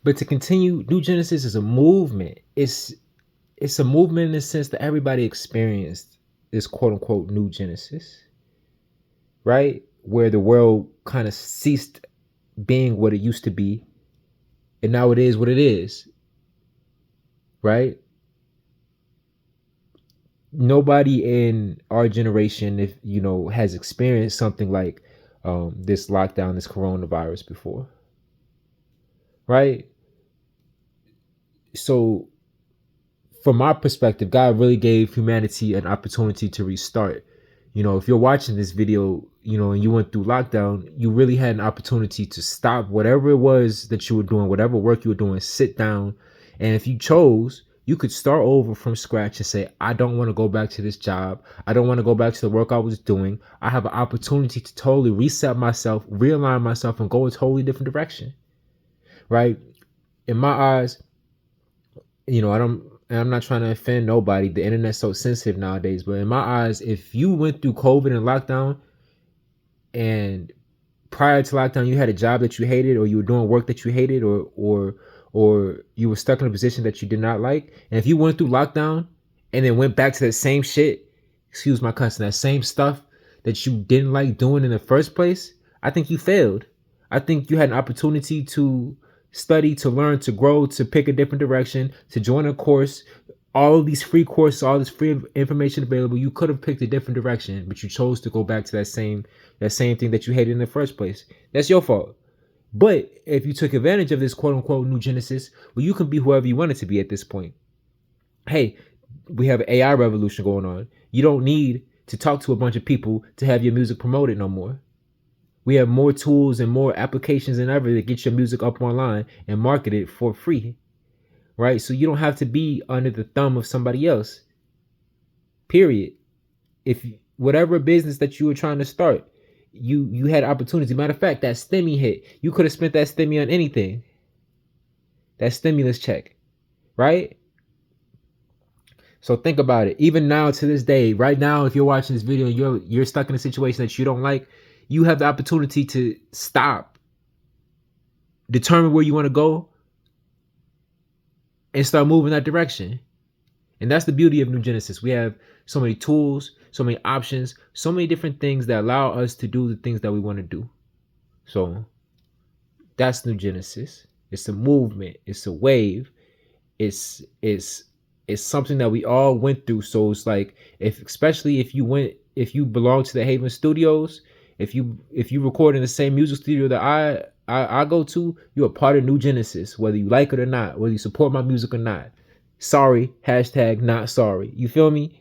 But to continue, New Genesis is a movement. It's a movement in the sense that everybody experienced this quote unquote New Genesis, right? Where the world kind of ceased being what it used to be, and now it is what it is, right? Nobody in our generation, if you know, has experienced something like this lockdown, this coronavirus before, right? So from my perspective, God really gave humanity an opportunity to restart. You know, if you're watching this video, you know, and you went through lockdown, you really had an opportunity to stop whatever it was that you were doing, whatever work you were doing, sit down. And if you chose, you could start over from scratch and say, I don't want to go back to this job. I don't want to go back to the work I was doing. I have an opportunity to totally reset myself, realign myself, and go a totally different direction. Right? In my eyes, you know, I'm not trying to offend nobody. The internet's so sensitive nowadays, but in my eyes, if you went through COVID and lockdown, and prior to lockdown you had a job that you hated, or you were doing work that you hated, or you were stuck in a position that you did not like, and if you went through lockdown and then went back to that same shit, excuse my cussing, that same stuff that you didn't like doing in the first place, I think you failed. I think you had an opportunity to study, to learn, to grow, to pick a different direction, to join a course. All of these free courses, all this free information available. You could have picked a different direction, but you chose to go back to that same thing that you hated in the first place. That's your fault. But if you took advantage of this quote unquote New Genesis, well, you can be whoever you wanted to be at this point. Hey, we have an AI revolution going on. You don't need to talk to a bunch of people to have your music promoted no more. We have more tools and more applications than ever to get your music up online and market it for free. Right? So you don't have to be under the thumb of somebody else. Period. If whatever business that you were trying to start, you had opportunity. Matter of fact, that stimmy hit. You could have spent that stimmy on anything. That stimulus check, right? So think about it. Even now, to this day, right now, if you're watching this video and you're stuck in a situation that you don't like, you have the opportunity to stop, determine where you want to go, and start moving that direction. And that's the beauty of New Genesis. We have so many tools, so many options, so many different things that allow us to do the things that we want to do. So that's New Genesis. It's a movement. It's a wave. It's something that we all went through. So it's like, especially if you belong to the Haven Studios, if you record in the same music studio that I go to, you're a part of New Genesis, whether you like it or not, whether you support my music or not. Sorry, hashtag not sorry. You feel me?